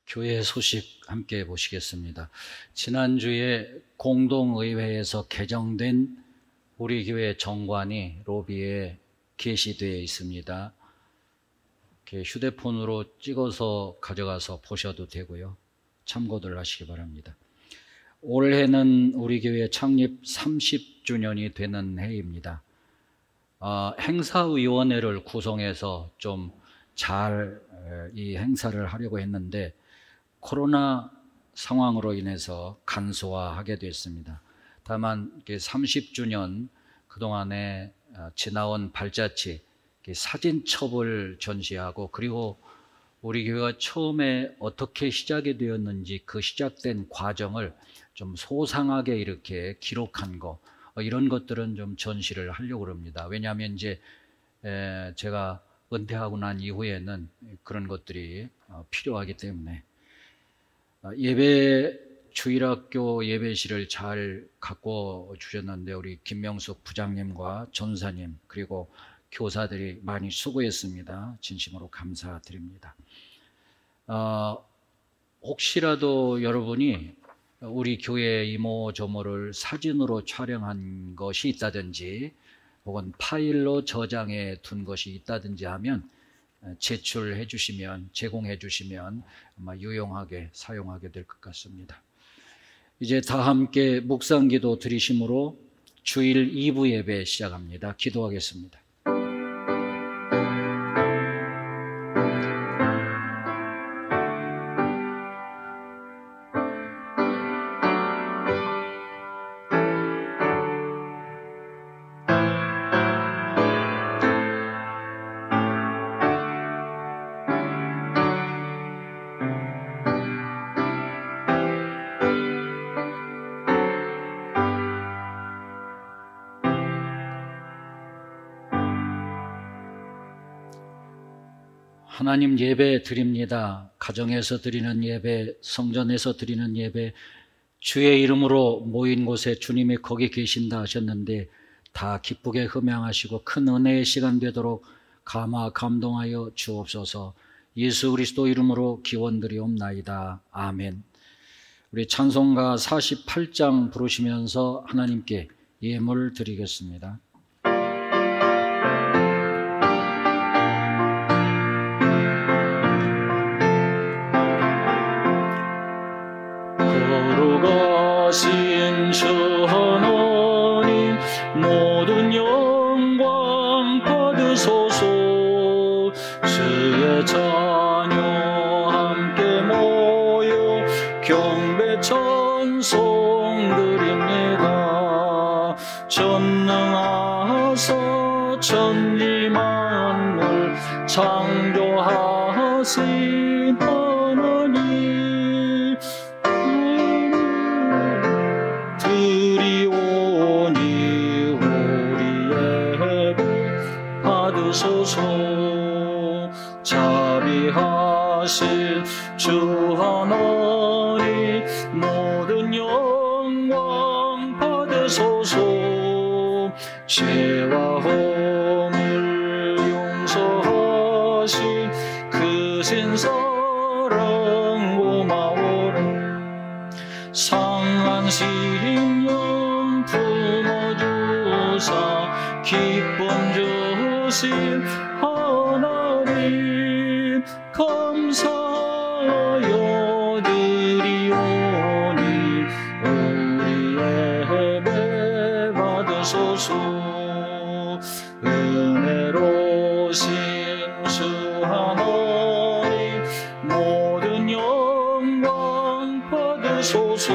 교회 소식 함께 보시겠습니다. 지난주에 공동의회에서 개정된 우리 교회 정관이 로비에 게시되어 있습니다. 이렇게 휴대폰으로 찍어서 가져가서 보셔도 되고요. 참고들 하시기 바랍니다. 올해는 우리 교회 창립 30주년이 되는 해입니다. 행사위원회를 구성해서 좀 잘 이 행사를 하려고 했는데 코로나 상황으로 인해서 간소화하게 됐습니다. 다만 30주년 그동안에 지나온 발자취, 사진첩을 전시하고, 그리고 우리 교회가 처음에 어떻게 시작이 되었는지 그 시작된 과정을 좀 소상하게 이렇게 기록한 거, 이런 것들은 좀 전시를 하려고 합니다. 왜냐하면 이제 제가 은퇴하고 난 이후에는 그런 것들이 필요하기 때문에. 예배 주일학교 예배실을 잘 갖고 주셨는데 우리 김명숙 부장님과 전사님 그리고 교사들이 많이 수고했습니다. 진심으로 감사드립니다. 혹시라도 여러분이 우리 교회 이모저모를 사진으로 촬영한 것이 있다든지 혹은 파일로 저장해 둔 것이 있다든지 하면 제출해 주시면, 제공해 주시면 아마 유용하게 사용하게 될 것 같습니다. 이제 다 함께 묵상기도 드리심으로 주일 2부 예배 시작합니다. 기도하겠습니다. 하나님 예배 드립니다. 가정에서 드리는 예배, 성전에서 드리는 예배, 주의 이름으로 모인 곳에 주님이 거기 계신다 하셨는데 다 기쁘게 흠양하시고 큰 은혜의 시간 되도록 감동하여 주옵소서. 예수 그리스도 이름으로 기원드리옵나이다. 아멘. 우리 찬송가 48장 부르시면서 하나님께 예물 드리겠습니다. 거룩하신 주 하나님 모든 영광 받으소서. 주의 자녀 함께 모여 경배 찬송 드립니다. 전능하사 천지 만물 창조하신 하나님 드리오니 우리의 예배 받으소서. 자비하신 주 하나님 모든 영광 받으소서. 죄와 허물 용서하신 크신 사랑 고마워라. 상한 심령 품어주사 기쁨 주신 하나님 감사하여 드리오니 우리의 예배 받으소서. 은혜로우신 주 하나님 모든 영광 받으소서.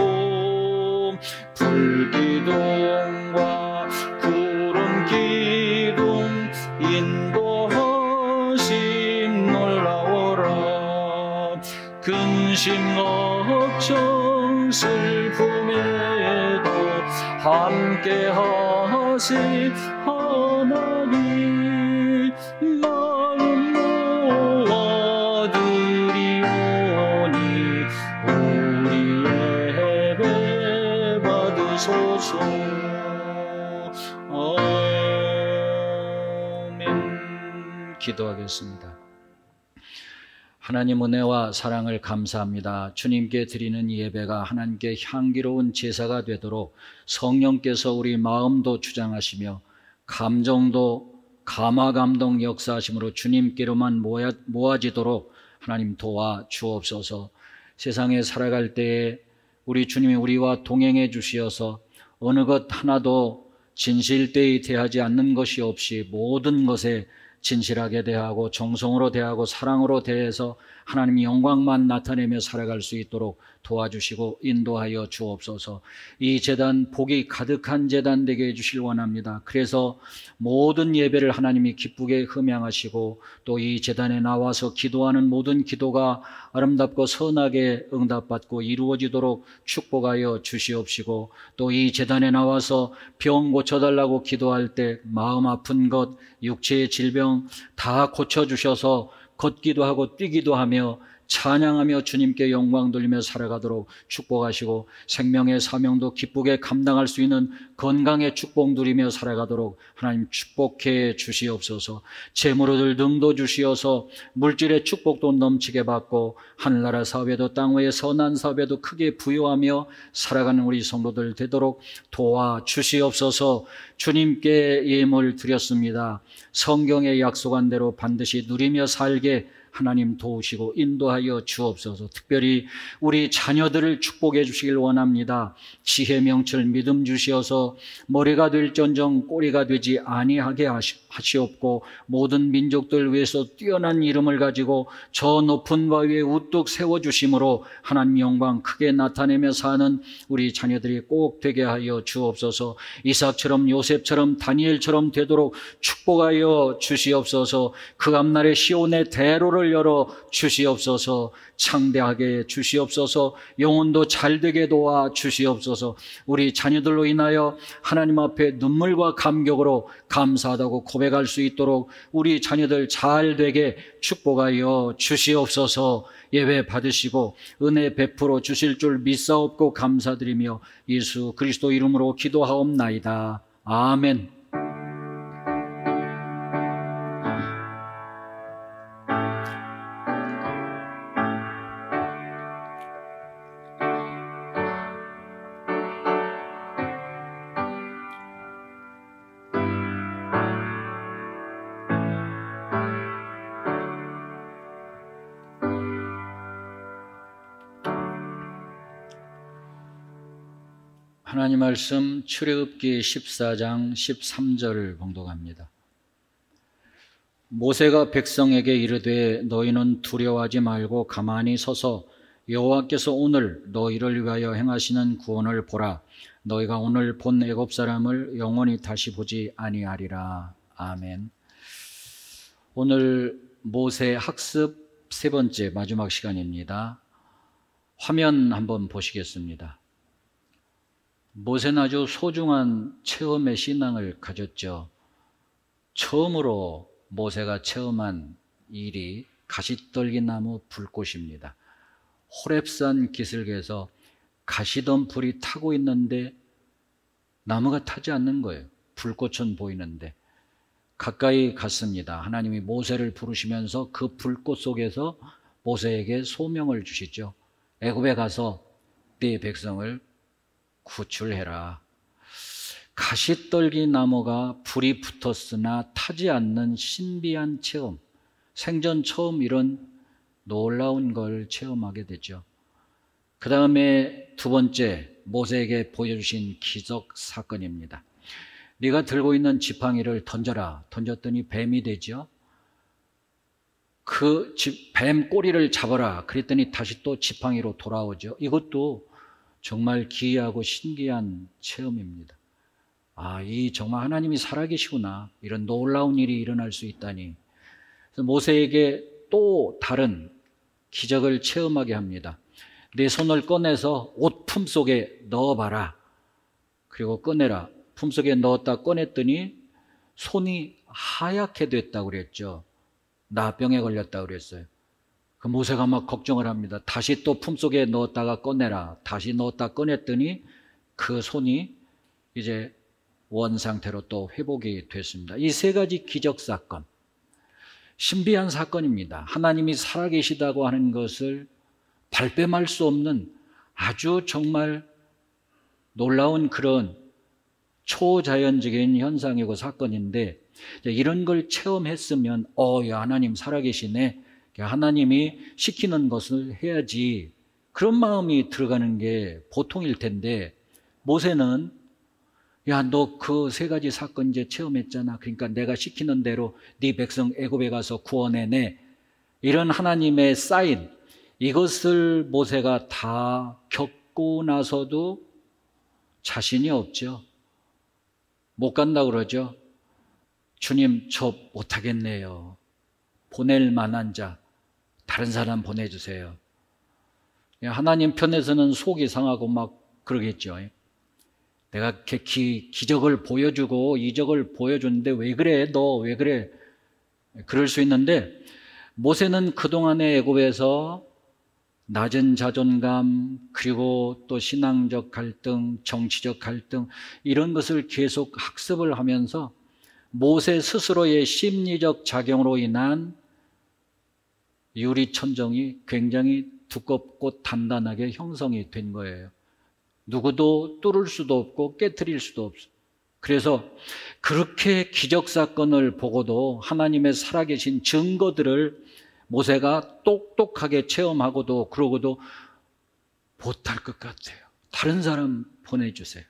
불기둥과 구름 기둥 인도하심 놀라워라. 근심 걱정 슬픔에도 함께 하신 하나님 마음 모아 드리오니 우리의 예배 받으소서. 아멘. 기도하겠습니다. 하나님 은혜와 사랑을 감사합니다. 주님께 드리는 예배가 하나님께 향기로운 제사가 되도록 성령께서 우리 마음도 주장하시며 감정도 감화감동 역사하심으로 주님께로만 모아지도록 하나님 도와 주옵소서. 세상에 살아갈 때에 우리 주님이 우리와 동행해 주시어서 어느 것 하나도 진실되이 대하지 않는 것이 없이 모든 것에 진실하게 대하고 정성으로 대하고 사랑으로 대해서 하나님의 영광만 나타내며 살아갈 수 있도록 도와주시고 인도하여 주옵소서. 이 제단 복이 가득한 제단 되게 해주실 원합니다. 그래서 모든 예배를 하나님이 기쁘게 흠양하시고 또 이 제단에 나와서 기도하는 모든 기도가 아름답고 선하게 응답받고 이루어지도록 축복하여 주시옵시고 또 이 제단에 나와서 병 고쳐달라고 기도할 때 마음 아픈 것, 육체의 질병 다 고쳐주셔서 걷기도 하고 뛰기도 하며 찬양하며 주님께 영광 돌리며 살아가도록 축복하시고 생명의 사명도 기쁘게 감당할 수 있는 건강의 축복 누리며 살아가도록 하나님 축복해 주시옵소서. 재물 얻을 능도 주시어서 물질의 축복도 넘치게 받고 하늘나라 사업에도 땅 외의 선한 사업에도 크게 부여하며 살아가는 우리 성도들 되도록 도와주시옵소서. 주님께 예물 드렸습니다. 성경에 약속한 대로 반드시 누리며 살게 하나님 도우시고 인도하여 주옵소서. 특별히 우리 자녀들을 축복해 주시길 원합니다. 지혜 명철 믿음 주시어서 머리가 될전정 꼬리가 되지 아니하게 하시옵고 모든 민족들 위해서 뛰어난 이름을 가지고 저 높은 바 위에 우뚝 세워주심으로 하나님 영광 크게 나타내며 사는 우리 자녀들이 꼭 되게 하여 주옵소서. 이삭처럼 요셉처럼 다니엘처럼 되도록 축복하여 주시옵소서. 그 앞날에 시온의 대로를 열어 주시옵소서. 창대하게 주시옵소서. 영혼도 잘되게 도와 주시옵소서. 우리 자녀들로 인하여 하나님 앞에 눈물과 감격으로 감사하다고 고백할 수 있도록 우리 자녀들 잘되게 축복하여 주시옵소서. 예배 받으시고 은혜 베풀어 주실 줄 믿사옵고 감사드리며 예수 그리스도 이름으로 기도하옵나이다. 아멘. 하나님 말씀 출애굽기 14장 13절을 봉독합니다. 모세가 백성에게 이르되 너희는 두려워하지 말고 가만히 서서 여호와께서 오늘 너희를 위하여 행하시는 구원을 보라. 너희가 오늘 본 애굽 사람을 영원히 다시 보지 아니하리라. 아멘. 오늘 모세 학습 세 번째 마지막 시간입니다. 화면 한번 보시겠습니다. 모세는 아주 소중한 체험의 신앙을 가졌죠. 처음으로 모세가 체험한 일이 가시떨기나무 불꽃입니다. 호렙산 기슭에서 가시던 불이 타고 있는데 나무가 타지 않는 거예요. 불꽃은 보이는데. 가까이 갔습니다. 하나님이 모세를 부르시면서 그 불꽃 속에서 모세에게 소명을 주시죠. 애굽에 가서 네 백성을 구출해라. 가시떨기 나무가 불이 붙었으나 타지 않는 신비한 체험, 생전 처음 이런 놀라운 걸 체험하게 되죠. 그 다음에 두 번째 모세에게 보여주신 기적 사건입니다. 네가 들고 있는 지팡이를 던져라. 던졌더니 뱀이 되죠. 그 뱀 꼬리를 잡아라. 그랬더니 다시 또 지팡이로 돌아오죠. 이것도 정말 기이하고 신기한 체험입니다. 이 정말 하나님이 살아계시구나. 이런 놀라운 일이 일어날 수 있다니. 그래서 모세에게 또 다른 기적을 체험하게 합니다. 내 손을 꺼내서 옷 품속에 넣어봐라. 그리고 꺼내라. 품속에 넣었다 꺼냈더니 손이 하얗게 됐다고 그랬죠. 나병에 걸렸다고 그랬어요. 그 모세가 막 걱정을 합니다. 다시 또 품속에 넣었다가 꺼내라. 다시 넣었다 꺼냈더니 그 손이 이제 원 상태로 또 회복이 됐습니다. 이 세 가지 기적 사건. 신비한 사건입니다. 하나님이 살아계시다고 하는 것을 발뺌할 수 없는 아주 정말 놀라운 그런 초자연적인 현상이고 사건인데, 이런 걸 체험했으면 야, 하나님 살아계시네, 하나님이 시키는 것을 해야지, 그런 마음이 들어가는 게 보통일 텐데, 모세는 야, 너 그 세 가지 사건 이제 체험했잖아, 그러니까 내가 시키는 대로 네 백성 애굽에 가서 구원해내, 이런 하나님의 사인, 이것을 모세가 다 겪고 나서도 자신이 없죠. 못 간다 그러죠. 주님, 저 못하겠네요. 보낼 만한 자 다른 사람 보내주세요. 하나님 편에서는 속이 상하고 막 그러겠죠. 내가 기적을 보여주고 이적을 보여주는데 왜 그래? 너 왜 그래? 그럴 수 있는데, 모세는 그동안의 애굽에서 낮은 자존감, 그리고 또 신앙적 갈등, 정치적 갈등, 이런 것을 계속 학습을 하면서 모세 스스로의 심리적 작용으로 인한 유리천정이 굉장히 두껍고 단단하게 형성이 된 거예요. 누구도 뚫을 수도 없고 깨트릴 수도 없어요. 그래서 그렇게 기적사건을 보고도 하나님의 살아계신 증거들을 모세가 똑똑하게 체험하고도 그러고도 못할 것 같아요. 다른 사람 보내주세요.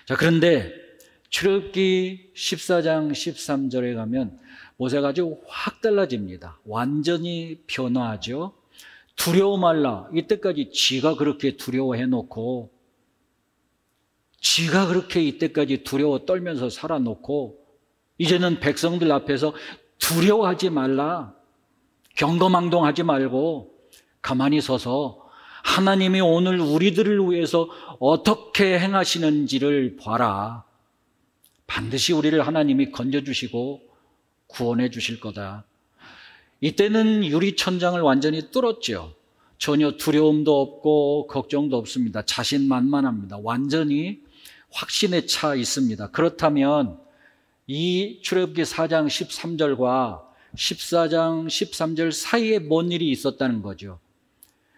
자, 그런데 출애굽기 14장 13절에 가면 모세가 아주 확 달라집니다. 완전히 변화하죠. 두려워 말라. 이때까지 지가 그렇게 두려워해놓고, 지가 그렇게 이때까지 두려워 떨면서 살아놓고, 이제는 백성들 앞에서 두려워하지 말라, 경거망동하지 말고 가만히 서서 하나님이 오늘 우리들을 위해서 어떻게 행하시는지를 봐라. 반드시 우리를 하나님이 건져주시고 구원해 주실 거다. 이때는 유리천장을 완전히 뚫었죠. 전혀 두려움도 없고 걱정도 없습니다. 자신만만합니다. 완전히 확신에 차 있습니다. 그렇다면 이 출애굽기 4장 13절과 14장 13절 사이에 뭔 일이 있었다는 거죠.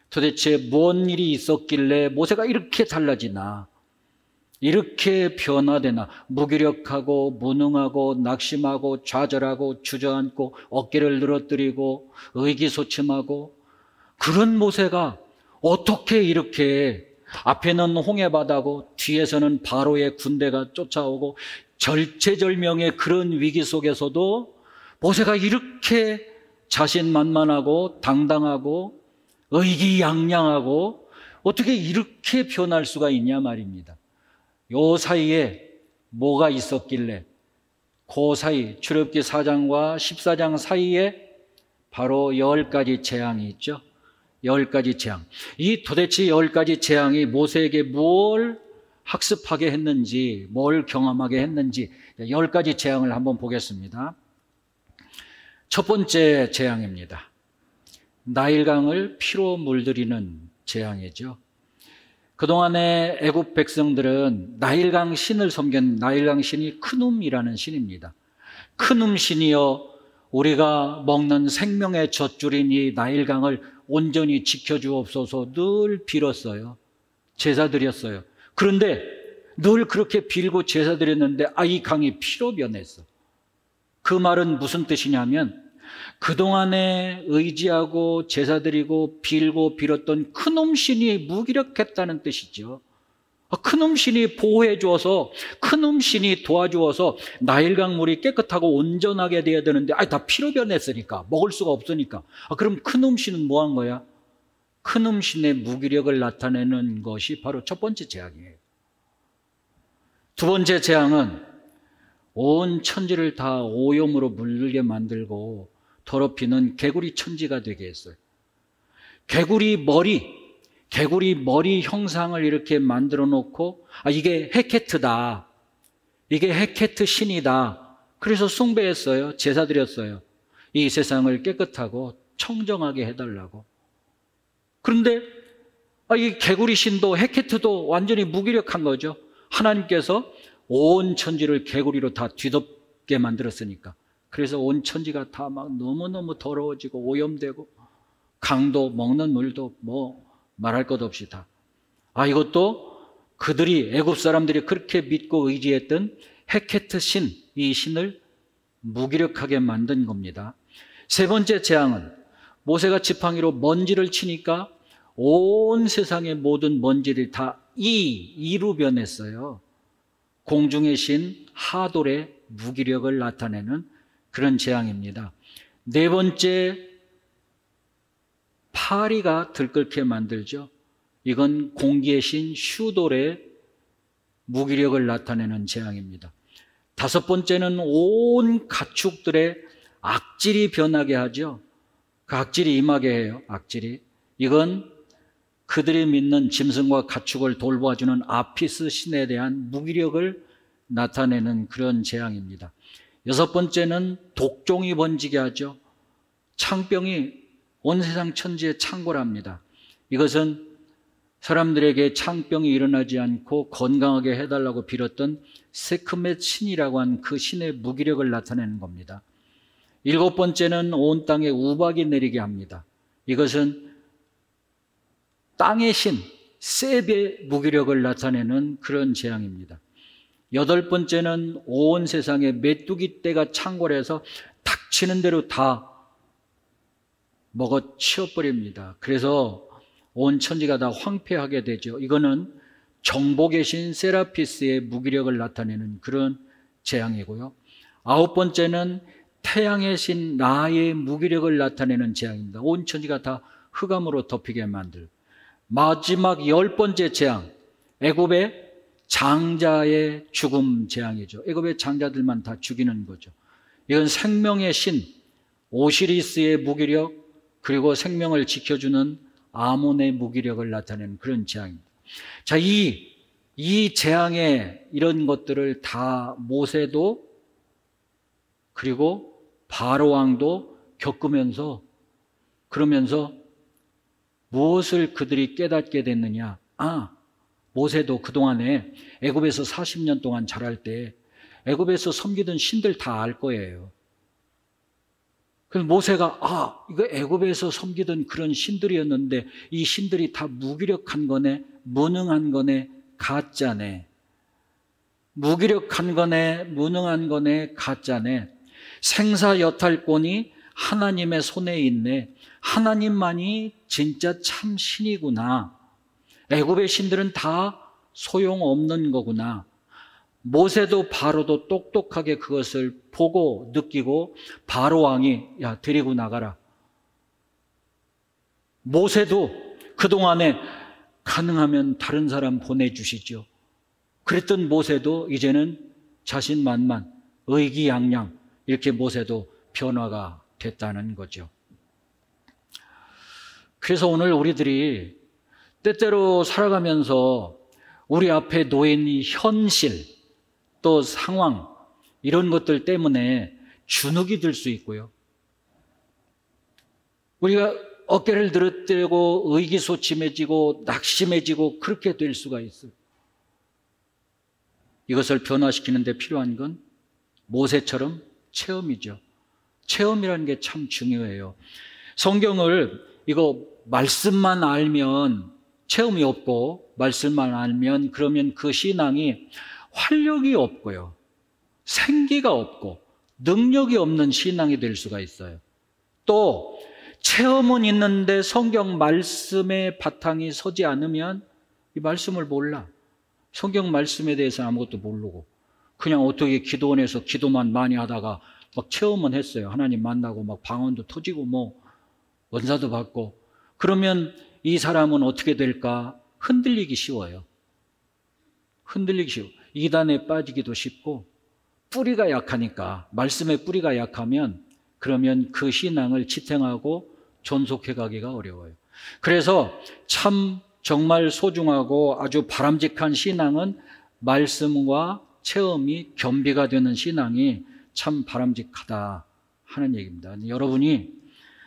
도대체 뭔 일이 있었길래 모세가 이렇게 달라지나, 이렇게 변화되나, 무기력하고 무능하고 낙심하고 좌절하고 주저앉고 어깨를 늘어뜨리고 의기소침하고, 그런 모세가 어떻게 이렇게 앞에는 홍해바다고 뒤에서는 바로의 군대가 쫓아오고 절체절명의 그런 위기 속에서도 모세가 이렇게 자신만만하고 당당하고 의기양양하고 어떻게 이렇게 변할 수가 있냐 말입니다. 요 사이에 뭐가 있었길래, 그 사이 출애굽기 4장과 14장 사이에 바로 10가지 재앙이 있죠. 10가지 재앙. 이 도대체 10가지 재앙이 모세에게 뭘 학습하게 했는지, 뭘 경험하게 했는지 10가지 재앙을 한번 보겠습니다. 첫 번째 재앙입니다. 나일강을 피로 물들이는 재앙이죠. 그동안의 애굽 백성들은 나일강 신을 섬긴, 나일강 신이 크눔이라는 신입니다. 크눔 신이여, 우리가 먹는 생명의 젖줄인 이 나일강을 온전히 지켜주옵소서 늘 빌었어요. 제사 드렸어요. 그런데 늘 그렇게 빌고 제사 드렸는데 이 강이 피로 변했어. 그 말은 무슨 뜻이냐면, 그동안에 의지하고 제사드리고 빌고 빌었던 크눔 신이 무기력했다는 뜻이죠. 크눔 신이 보호해 주어서, 크눔 신이 도와주어서 나일강 물이 깨끗하고 온전하게 돼야 되는데 다 피로 변했으니까, 먹을 수가 없으니까. 그럼 크눔 신은 뭐 한 거야? 크눔 신의 무기력을 나타내는 것이 바로 첫 번째 재앙이에요. 두 번째 재앙은 온 천지를 다 오염으로 물들게 만들고 더럽히는 개구리 천지가 되게 했어요. 개구리 머리 형상을 이렇게 만들어 놓고, 이게 헤케트다, 이게 헤케트 신이다, 그래서 숭배했어요. 제사 드렸어요. 이 세상을 깨끗하고 청정하게 해달라고. 그런데 이 개구리 신도 헤케트도 완전히 무기력한 거죠. 하나님께서 온 천지를 개구리로 다 뒤덮게 만들었으니까. 그래서 온 천지가 다 막 너무너무 더러워지고 오염되고 강도 먹는 물도 뭐 말할 것 없이 다. 이것도 그들이 애굽 사람들이 그렇게 믿고 의지했던 헤케트 신, 이 신을 무기력하게 만든 겁니다. 세 번째 재앙은 모세가 지팡이로 먼지를 치니까 온 세상의 모든 먼지를 다 이로 변했어요. 공중의 신 하돌의 무기력을 나타내는 그런 재앙입니다. 네 번째, 파리가 들끓게 만들죠. 이건 공기의 신 슈돌의 무기력을 나타내는 재앙입니다. 다섯 번째는 온 가축들의 악질이 변하게 하죠. 그 악질이 임하게 해요. 악질이. 이건 그들이 믿는 짐승과 가축을 돌봐주는 아피스 신에 대한 무기력을 나타내는 그런 재앙입니다. 여섯 번째는 독종이 번지게 하죠. 창병이 온 세상 천지에 창궐합니다. 이것은 사람들에게 창병이 일어나지 않고 건강하게 해달라고 빌었던 세크멧 신이라고 한 그 신의 무기력을 나타내는 겁니다. 일곱 번째는 온 땅에 우박이 내리게 합니다. 이것은 땅의 신 셉의 무기력을 나타내는 그런 재앙입니다. 여덟 번째는 온 세상에 메뚜기 떼가 창궐해서 닥치는 대로 다 먹어 치워버립니다. 그래서 온 천지가 다 황폐하게 되죠. 이거는 정복의 신 세라피스의 무기력을 나타내는 그런 재앙이고요. 아홉 번째는 태양의 신 라의 무기력을 나타내는 재앙입니다. 온 천지가 다 흑암으로 덮이게 만들. 마지막 열 번째 재앙, 애굽의 장자의 죽음 재앙이죠. 애굽의 장자들만 다 죽이는 거죠. 이건 생명의 신 오시리스의 무기력, 그리고 생명을 지켜주는 아몬의 무기력을 나타내는 그런 재앙입니다. 자, 이 재앙의 이런 것들을 다 모세도 그리고 바로 왕도 겪으면서 그러면서 무엇을 그들이 깨닫게 됐느냐? 모세도 그동안에 애굽에서 40년 동안 자랄 때 애굽에서 섬기던 신들 다 알 거예요. 그래서 모세가 이거 애굽에서 섬기던 그런 신들이었는데 이 신들이 다 무기력한 거네, 무능한 거네, 가짜네. 무기력한 거네, 무능한 거네, 가짜네. 생사여탈권이 하나님의 손에 있네. 하나님만이 진짜 참 신이구나. 애굽의 신들은 다 소용없는 거구나. 모세도 바로도 똑똑하게 그것을 보고 느끼고 바로 왕이 데리고 나가라. 모세도 그동안에 가능하면 다른 사람 보내주시죠. 그랬던 모세도 이제는 자신만만 의기양양 이렇게 모세도 변화가 됐다는 거죠. 그래서 오늘 우리들이 때때로 살아가면서 우리 앞에 놓인 이 현실 또 상황 이런 것들 때문에 주눅이 들 수 있고요. 우리가 어깨를 들어대고 의기소침해지고 낙심해지고 그렇게 될 수가 있어요. 이것을 변화시키는 데 필요한 건 모세처럼 체험이죠. 체험이라는 게 참 중요해요. 성경을 이거 말씀만 알면 체험이 없고 말씀만 알면 그러면 그 신앙이 활력이 없고요. 생기가 없고 능력이 없는 신앙이 될 수가 있어요. 또 체험은 있는데 성경 말씀의 바탕이 서지 않으면 이 말씀을 몰라. 성경 말씀에 대해서 아무것도 모르고 그냥 어떻게 기도원에서 기도만 많이 하다가 막 체험은 했어요. 하나님 만나고 막 방언도 터지고 뭐 은사도 받고 그러면 이 사람은 어떻게 될까? 흔들리기 쉬워요. 흔들리기 쉬워. 이단에 빠지기도 쉽고 뿌리가 약하니까 말씀의 뿌리가 약하면 그러면 그 신앙을 지탱하고 존속해 가기가 어려워요. 그래서 참 정말 소중하고 아주 바람직한 신앙은 말씀과 체험이 겸비가 되는 신앙이 참 바람직하다 하는 얘기입니다. 여러분이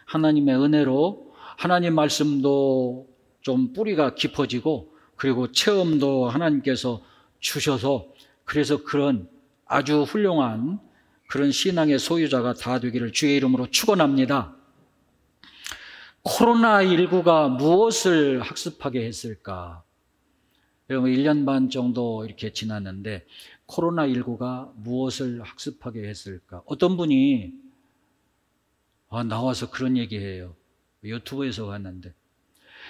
하나님의 은혜로 하나님 말씀도 좀 뿌리가 깊어지고 그리고 체험도 하나님께서 주셔서 그래서 그런 아주 훌륭한 그런 신앙의 소유자가 다 되기를 주의 이름으로 축원합니다. 코로나19가 무엇을 학습하게 했을까? 여러분 1년 반 정도 이렇게 지났는데 코로나19가 무엇을 학습하게 했을까? 어떤 분이 나와서 그런 얘기해요. 유튜브에서 봤는데,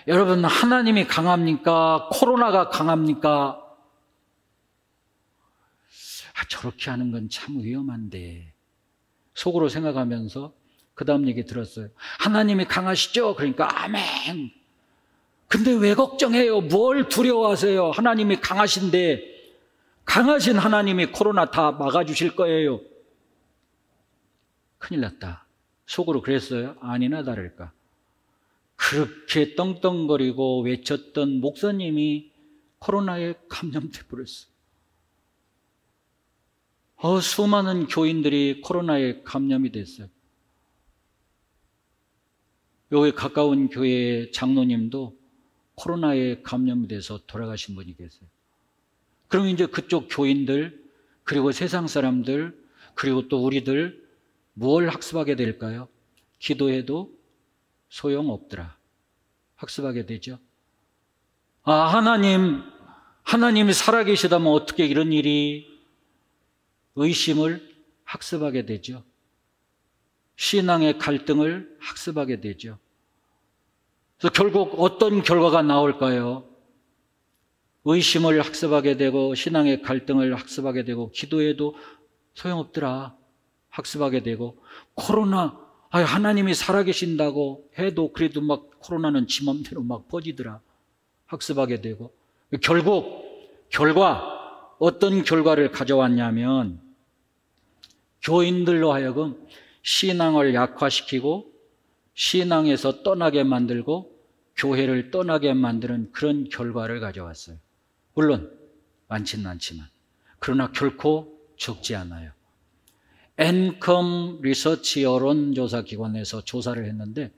여러분 하나님이 강합니까? 코로나가 강합니까? 저렇게 하는 건 참 위험한데 속으로 생각하면서 그 다음 얘기 들었어요. 하나님이 강하시죠? 그러니까 아멘. 근데 왜 걱정해요? 뭘 두려워하세요? 하나님이 강하신데, 강하신 하나님이 코로나 다 막아주실 거예요. 큰일 났다. 속으로 그랬어요. 아니나 다를까, 그렇게 떵떵거리고 외쳤던 목사님이 코로나에 감염돼 버렸어요. 수많은 교인들이 코로나에 감염이 됐어요. 여기 가까운 교회의 장로님도 코로나에 감염이 돼서 돌아가신 분이 계세요. 그럼 이제 그쪽 교인들, 그리고 세상 사람들, 그리고 또 우리들 뭘 학습하게 될까요? 기도해도 소용없더라. 학습하게 되죠. 하나님이 살아계시다면 어떻게 이런 일이, 의심을 학습하게 되죠. 신앙의 갈등을 학습하게 되죠. 그래서 결국 어떤 결과가 나올까요? 의심을 학습하게 되고, 신앙의 갈등을 학습하게 되고, 기도해도 소용없더라 학습하게 되고, 코로나, 하나님이 살아계신다고 해도 그래도 막 코로나는 지 맘대로 막 퍼지더라 학습하게 되고, 결과 어떤 결과를 가져왔냐면, 교인들로 하여금 신앙을 약화시키고 신앙에서 떠나게 만들고 교회를 떠나게 만드는 그런 결과를 가져왔어요. 물론 많지는 않지만, 그러나 결코 적지 않아요. 엔컴 리서치 여론조사기관에서 조사를 했는데,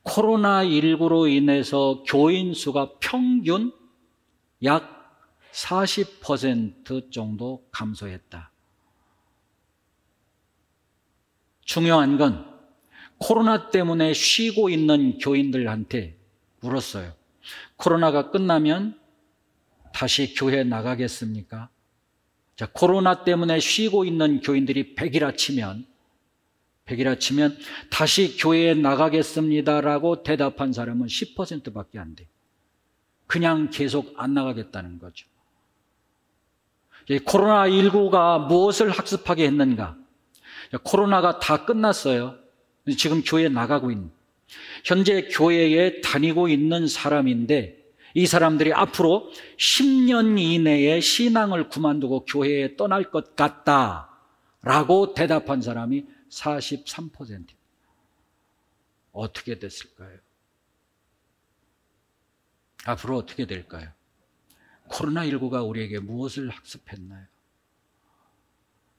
코로나19로 인해서 교인 수가 평균 약 40% 정도 감소했다. 중요한 건 코로나 때문에 쉬고 있는 교인들한테 물었어요. 코로나가 끝나면 다시 교회 나가겠습니까? 자, 코로나 때문에 쉬고 있는 교인들이 100이라 치면 다시 교회에 나가겠습니다라고 대답한 사람은 10%밖에 안 돼. 그냥 계속 안 나가겠다는 거죠. 코로나19가 무엇을 학습하게 했는가? 코로나가 다 끝났어요. 지금 교회에 나가고 있는, 현재 교회에 다니고 있는 사람인데, 이 사람들이 앞으로 10년 이내에 신앙을 그만두고 교회에 떠날 것 같다라고 대답한 사람이 43%. 어떻게 됐을까요? 앞으로 어떻게 될까요? 코로나19가 우리에게 무엇을 학습했나요?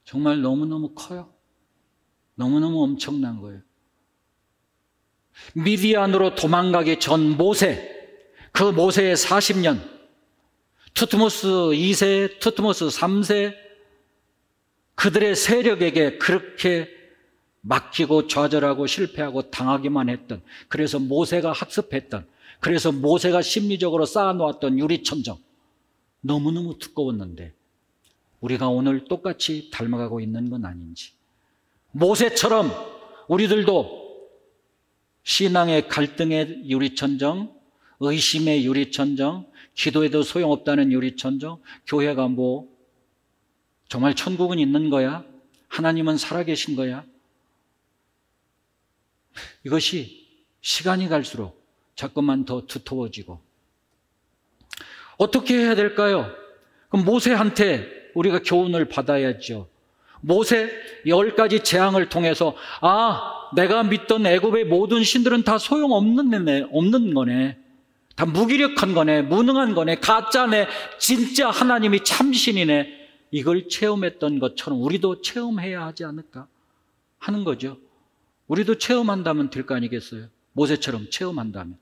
정말 너무너무 커요. 너무너무 엄청난 거예요. 미디안으로 도망가기 전 모세, 그 모세의 40년, 투트모스 2세, 투트모스 3세, 그들의 세력에게 그렇게 막히고 좌절하고 실패하고 당하기만 했던, 그래서 모세가 학습했던, 그래서 모세가 심리적으로 쌓아놓았던 유리천정, 너무너무 두꺼웠는데 우리가 오늘 똑같이 닮아가고 있는 건 아닌지, 모세처럼 우리들도 신앙의 갈등의 유리천정, 의심의 유리천정, 기도해도 소용없다는 유리천정, 교회가 뭐 정말 천국은 있는 거야? 하나님은 살아계신 거야? 이것이 시간이 갈수록 자꾸만 더 두터워지고, 어떻게 해야 될까요? 그럼 모세한테 우리가 교훈을 받아야죠. 모세 10가지 재앙을 통해서, 내가 믿던 애굽의 모든 신들은 다 없는 거네. 다 무기력한 거네, 무능한 거네, 가짜네, 진짜 하나님이 참신이네. 이걸 체험했던 것처럼 우리도 체험해야 하지 않을까 하는 거죠. 우리도 체험한다면 될 거 아니겠어요? 모세처럼 체험한다면.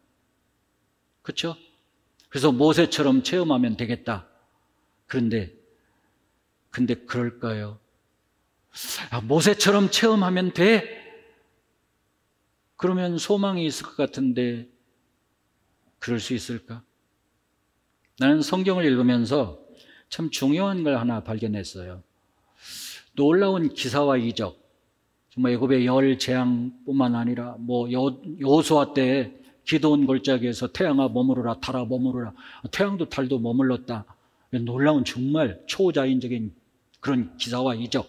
그렇죠? 그래서 모세처럼 체험하면 되겠다. 근데 그럴까요? 모세처럼 체험하면 돼? 그러면 소망이 있을 것 같은데 그럴 수 있을까? 나는 성경을 읽으면서 참 중요한 걸 하나 발견했어요. 놀라운 기사와 이적, 정말 애굽의 열 재앙뿐만 아니라 여호수아 때 기드온 골짜기에서 태양아 머무르라 달아 머무르라, 태양도 달도 머물렀다. 놀라운 정말 초자연적인 그런 기사와 이적,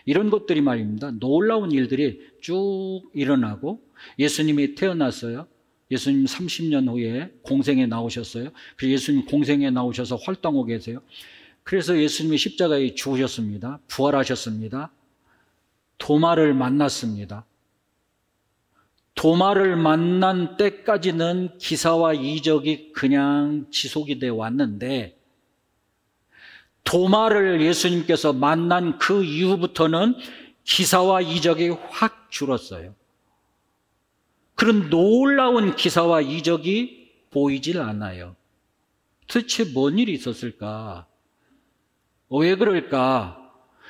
이런 것들이 말입니다. 놀라운 일들이 쭉 일어나고, 예수님이 태어났어요. 예수님 30년 후에 공생에 나오셨어요. 그래서 예수님 공생에 나오셔서 활동하고 계세요. 그래서 예수님이 십자가에 죽으셨습니다. 부활하셨습니다. 도마를 만났습니다. 도마를 만난 때까지는 기사와 이적이 그냥 지속이 돼 왔는데, 도마를 예수님께서 만난 그 이후부터는 기사와 이적이 확 줄었어요. 그런 놀라운 기사와 이적이 보이질 않아요. 도대체 뭔 일이 있었을까? 왜 그럴까?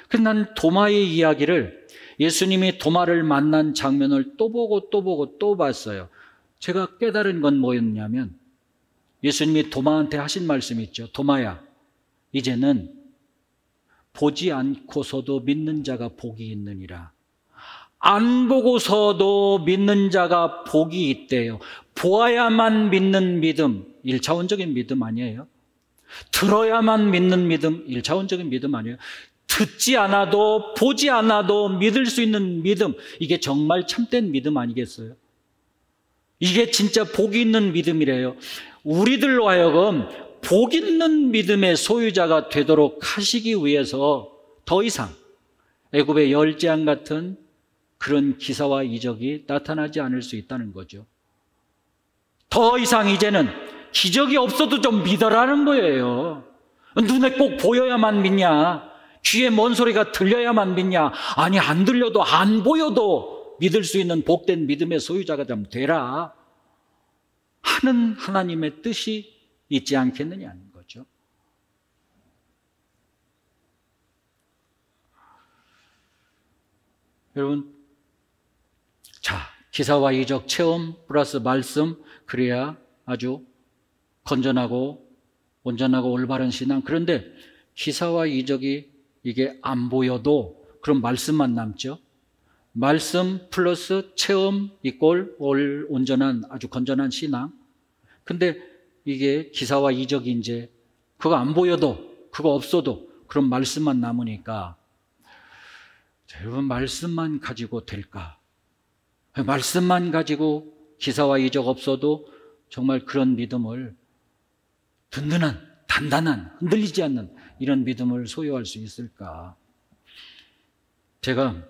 그래서 난 도마의 이야기를, 예수님이 도마를 만난 장면을 또 보고 또 보고 또 봤어요. 제가 깨달은 건 뭐였냐면, 예수님이 도마한테 하신 말씀이 있죠. 도마야, 이제는 보지 않고서도 믿는 자가 복이 있느니라. 안 보고서도 믿는 자가 복이 있대요. 보아야만 믿는 믿음, 1차원적인 믿음 아니에요? 들어야만 믿는 믿음, 1차원적인 믿음 아니에요? 듣지 않아도 보지 않아도 믿을 수 있는 믿음, 이게 정말 참된 믿음 아니겠어요? 이게 진짜 복이 있는 믿음이래요. 우리들로 하여금 복 있는 믿음의 소유자가 되도록 하시기 위해서 더 이상 애굽의 열재앙 같은 그런 기사와 이적이 나타나지 않을 수 있다는 거죠. 더 이상 이제는 기적이 없어도 좀 믿어라는 거예요. 눈에 꼭 보여야만 믿냐? 귀에 뭔 소리가 들려야만 믿냐? 아니, 안 들려도 안 보여도 믿을 수 있는 복된 믿음의 소유자가 좀 되라 하는 하나님의 뜻이 있지 않겠느냐는 거죠. 여러분, 자, 기사와 이적 체험 플러스 말씀, 그래야 아주 건전하고 온전하고 올바른 신앙. 그런데 기사와 이적이 이게 안 보여도 그럼 말씀만 남죠. 말씀 플러스 체험 이꼴 온전한 아주 건전한 신앙. 근데 이게 기사와 이적이 이제 그거 안 보여도 그거 없어도 그런 말씀만 남으니까, 자, 여러분, 말씀만 가지고 될까? 말씀만 가지고 기사와 이적 없어도 정말 그런 믿음을, 든든한 단단한 흔들리지 않는 이런 믿음을 소유할 수 있을까? 제가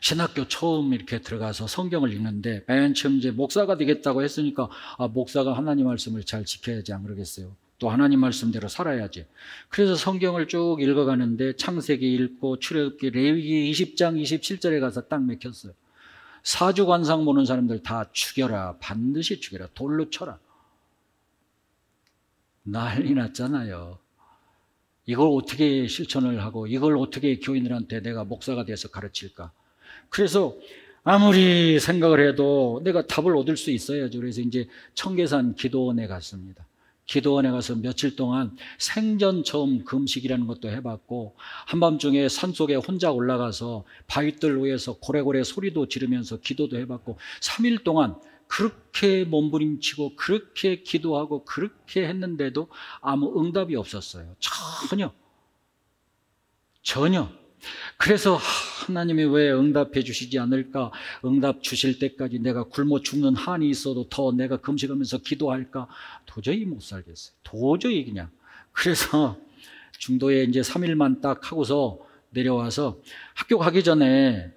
신학교 처음 이렇게 들어가서 성경을 읽는데, 맨 처음 이제 목사가 되겠다고 했으니까, 목사가 하나님 말씀을 잘 지켜야지, 안 그러겠어요? 또 하나님 말씀대로 살아야지. 그래서 성경을 쭉 읽어가는데 창세기 읽고 출애굽기, 레위기 20장 27절에 가서 딱 맥혔어요. 사주관상 보는 사람들 다 죽여라, 반드시 죽여라, 돌로 쳐라. 난리 났잖아요. 이걸 어떻게 실천을 하고 이걸 어떻게 교인들한테 내가 목사가 돼서 가르칠까? 그래서 아무리 생각을 해도 내가 답을 얻을 수 있어야죠. 그래서 이제 청계산 기도원에 갔습니다. 기도원에 가서 며칠 동안 생전 처음 금식이라는 것도 해봤고, 한밤중에 산속에 혼자 올라가서 바위들 위에서 고래고래 소리도 지르면서 기도도 해봤고, 3일 동안 그렇게 몸부림치고 그렇게 기도하고 그렇게 했는데도 아무 응답이 없었어요. 전혀. 그래서 하나님이 왜 응답해 주시지 않을까? 응답 주실 때까지 내가 굶어 죽는 한이 있어도 더 내가 금식하면서 기도할까? 도저히 못 살겠어요. 도저히 그냥. 그래서 중도에 이제 3일만 딱 하고서 내려와서 학교 가기 전에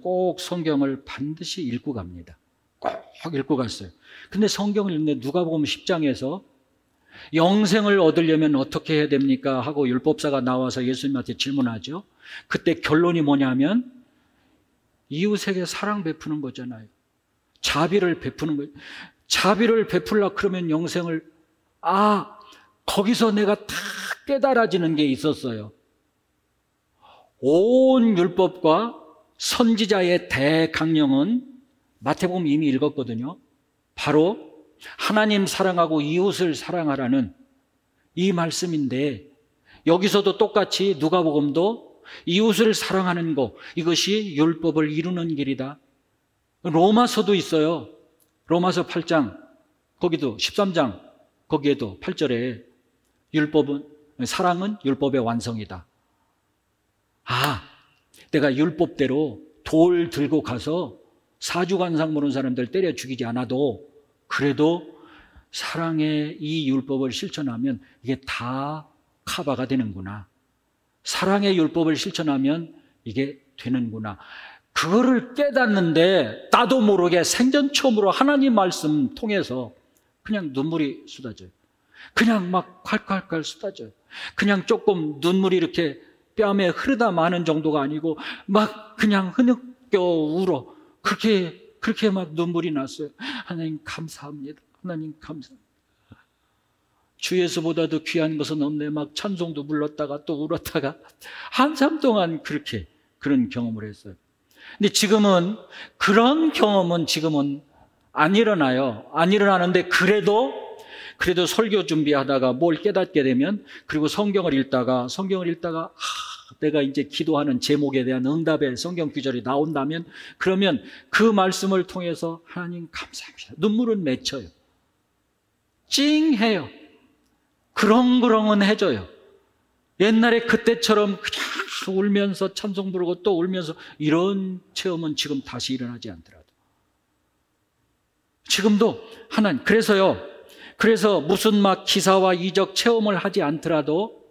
꼭 성경을 반드시 읽고 갑니다. 꼭 읽고 갔어요. 근데 성경을 읽는데 누가복음 10장에서 영생을 얻으려면 어떻게 해야 됩니까? 하고 율법사가 나와서 예수님한테 질문하죠. 그때 결론이 뭐냐면 이웃에게 사랑 베푸는 거잖아요. 자비를 베푸는 거예요. 자비를 베풀라 그러면 영생을, 거기서 내가 다 깨달아지는 게 있었어요. 온 율법과 선지자의 대강령은 마태복음 이미 읽었거든요. 바로 하나님 사랑하고 이웃을 사랑하라는 이 말씀인데, 여기서도 똑같이 누가복음도 이웃을 사랑하는 것, 이것이 율법을 이루는 길이다. 로마서도 있어요. 로마서 8장, 거기도 13장, 거기에도 8절에 사랑은 율법의 완성이다. 내가 율법대로 돌 들고 가서 사주관상 모르는 사람들 때려 죽이지 않아도 그래도 사랑의 이 율법을 실천하면 이게 다 커버가 되는구나. 사랑의 율법을 실천하면 이게 되는구나. 그거를 깨닫는데 나도 모르게 생전 처음으로 하나님 말씀 통해서 그냥 눈물이 쏟아져요. 그냥 막 콸콸콸 쏟아져요. 그냥 조금 눈물이 이렇게 뺨에 흐르다 마는 정도가 아니고 막 그냥 흐느껴 울어. 그렇게 막 눈물이 났어요. 하나님 감사합니다. 하나님 감사합니다. 주 예수보다도 귀한 것은 없네. 막 찬송도 불렀다가 또 울었다가 한참 동안 그런 경험을 했어요. 근데 지금은 그런 경험은 지금은 안 일어나요. 안 일어나는데 그래도 설교 준비하다가 뭘 깨닫게 되면, 그리고 성경을 읽다가 내가 이제 기도하는 제목에 대한 응답의 성경 구절이 나온다면, 그러면 그 말씀을 통해서 하나님 감사합니다. 눈물은 맺혀요. 찡해요. 그렁그렁은 해져요. 옛날에 그때처럼 그냥 울면서 찬송 부르고 또 울면서 이런 체험은 지금 다시 일어나지 않더라도. 지금도 하나님, 그래서 무슨 막 기사와 이적 체험을 하지 않더라도,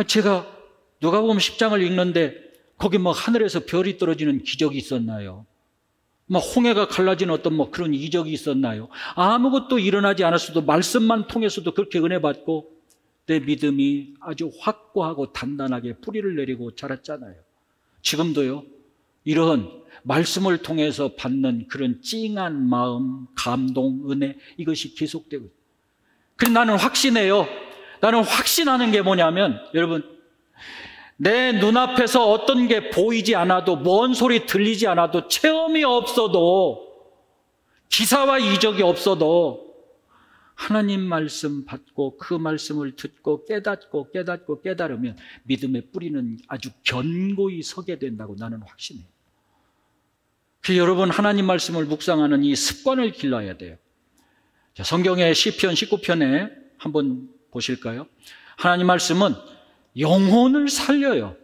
제가 누가복음 10장을 읽는데 거기 뭐 하늘에서 별이 떨어지는 기적이 있었나요? 막 홍해가 갈라진 어떤 그런 이적이 있었나요? 아무것도 일어나지 않았어도 말씀만 통해서도 그렇게 은혜 받고 내 믿음이 아주 확고하고 단단하게 뿌리를 내리고 자랐잖아요. 지금도요, 이런 말씀을 통해서 받는 그런 찡한 마음, 감동, 은혜, 이것이 계속되고 있어요. 그래서 나는 확신해요. 나는 확신하는 게 뭐냐면, 여러분, 내 눈앞에서 어떤 게 보이지 않아도, 먼 소리 들리지 않아도, 체험이 없어도, 기사와 이적이 없어도 하나님 말씀 받고 그 말씀을 듣고 깨달으면 믿음의 뿌리는 아주 견고히 서게 된다고 나는 확신해요. 그래서 여러분, 하나님 말씀을 묵상하는 이 습관을 길러야 돼요. 자, 성경의 시편 19편에 한번 보실까요? 하나님 말씀은 영혼을 살려요.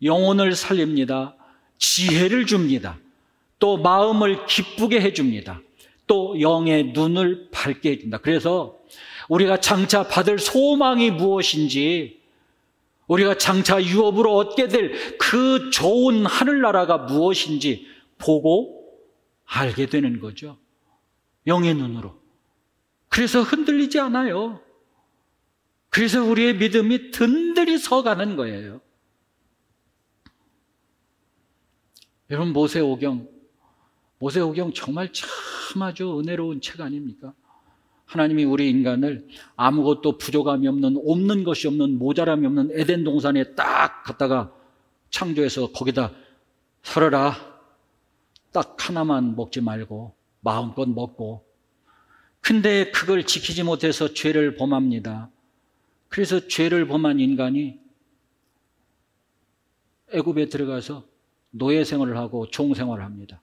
영혼을 살립니다. 지혜를 줍니다. 또 마음을 기쁘게 해줍니다. 또 영의 눈을 밝게 해준다. 그래서 우리가 장차 받을 소망이 무엇인지, 우리가 장차 유업으로 얻게 될 그 좋은 하늘나라가 무엇인지 보고 알게 되는 거죠. 영의 눈으로. 그래서 흔들리지 않아요. 그래서 우리의 믿음이 든든히 서가는 거예요. 여러분, 모세오경 정말 참 아주 은혜로운 책 아닙니까? 하나님이 우리 인간을 아무것도 부족함이 없는 것이 없는, 모자람이 없는 에덴 동산에 딱 갖다가 창조해서 거기다 살아라. 딱 하나만 먹지 말고 마음껏 먹고. 근데 그걸 지키지 못해서 죄를 범합니다. 그래서 죄를 범한 인간이 애굽에 들어가서 노예 생활을 하고 종 생활을 합니다.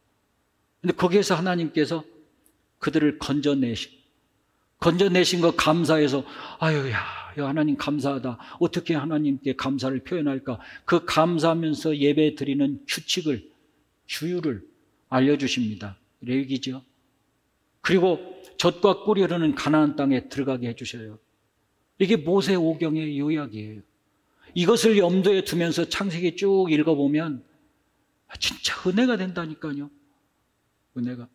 근데 거기에서 하나님께서 그들을 건져내신 거 감사해서, 야, 하나님 감사하다. 어떻게 하나님께 감사를 표현할까? 그 감사하면서 예배 드리는 규칙을, 주율을 알려주십니다. 레위기죠. 그리고 젖과 꿀이 흐르는 가나안 땅에 들어가게 해주셔요. 이게 모세오경의 요약이에요. 이것을 염두에 두면서 창세기 쭉 읽어보면 진짜 은혜가 된다니까요. 은혜가.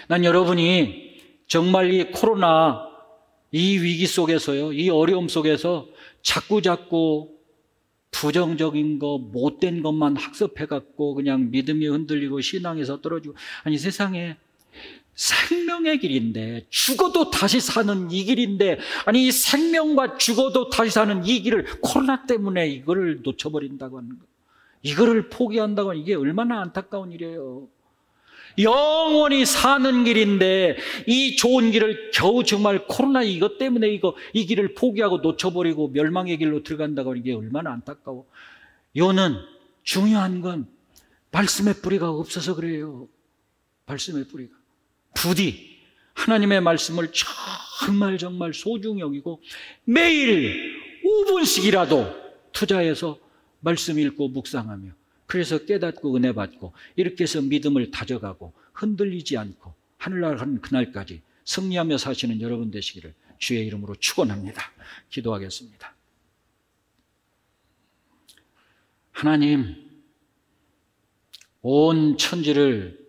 난 여러분이 정말 이 코로나 이 위기 속에서요, 이 어려움 속에서 자꾸 부정적인 거, 못된 것만 학습해갖고 그냥 믿음이 흔들리고 신앙에서 떨어지고, 아니 세상에 생명의 길인데, 죽어도 다시 사는 이 길인데, 아니 이 생명과 죽어도 다시 사는 이 길을 코로나 때문에 이거를 놓쳐버린다고 하는 거. 이거를 포기한다고 하면 이게 얼마나 안타까운 일이에요. 영원히 사는 길인데 이 좋은 길을 겨우 정말 코로나 이것 때문에 이 길을 포기하고 놓쳐버리고 멸망의 길로 들어간다고 하는 게 얼마나 안타까워. 요는 중요한 건 말씀의 뿌리가 없어서 그래요. 말씀의 뿌리가. 부디 하나님의 말씀을 정말 소중히 여기고 매일 5분씩이라도 투자해서 말씀 읽고 묵상하며 그래서 깨닫고 은혜 받고 이렇게 해서 믿음을 다져가고 흔들리지 않고 하늘나라 가는 그날까지 승리하며 사시는 여러분 되시기를 주의 이름으로 축원합니다. 기도하겠습니다. 하나님, 온 천지를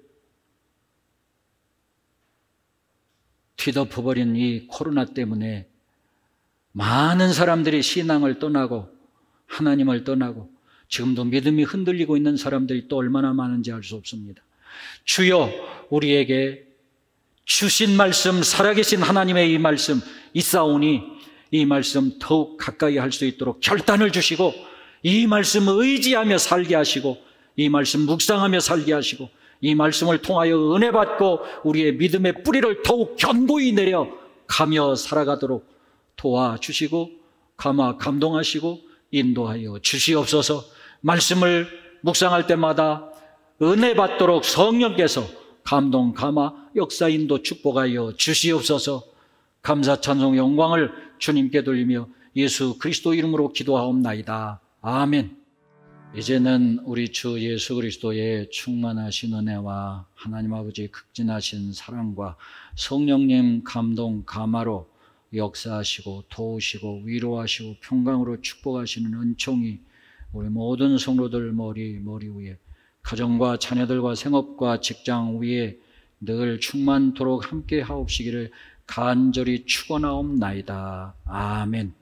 뒤덮어버린 이 코로나 때문에 많은 사람들이 신앙을 떠나고 하나님을 떠나고 지금도 믿음이 흔들리고 있는 사람들이 또 얼마나 많은지 알 수 없습니다. 주여, 우리에게 주신 말씀, 살아계신 하나님의 이 말씀 있사오니 이 말씀 더욱 가까이 할 수 있도록 결단을 주시고 이 말씀을 의지하며 살게 하시고 이 말씀 묵상하며 살게 하시고 이 말씀을 통하여 은혜 받고 우리의 믿음의 뿌리를 더욱 견고히 내려 가며 살아가도록 도와주시고 감동하시고 인도하여 주시옵소서. 말씀을 묵상할 때마다 은혜 받도록 성령께서 감동, 역사, 인도, 축복하여 주시옵소서. 감사, 찬송, 영광을 주님께 돌리며 예수 그리스도 이름으로 기도하옵나이다. 아멘. 이제는 우리 주 예수 그리스도의 충만하신 은혜와 하나님 아버지의 극진하신 사랑과 성령님 감동, 감화로 역사하시고 도우시고 위로하시고 평강으로 축복하시는 은총이 우리 모든 성도들 머리 위에 가정과 자녀들과 생업과 직장 위에 늘 충만토록 함께 하옵시기를 간절히 축원하옵나이다. 아멘.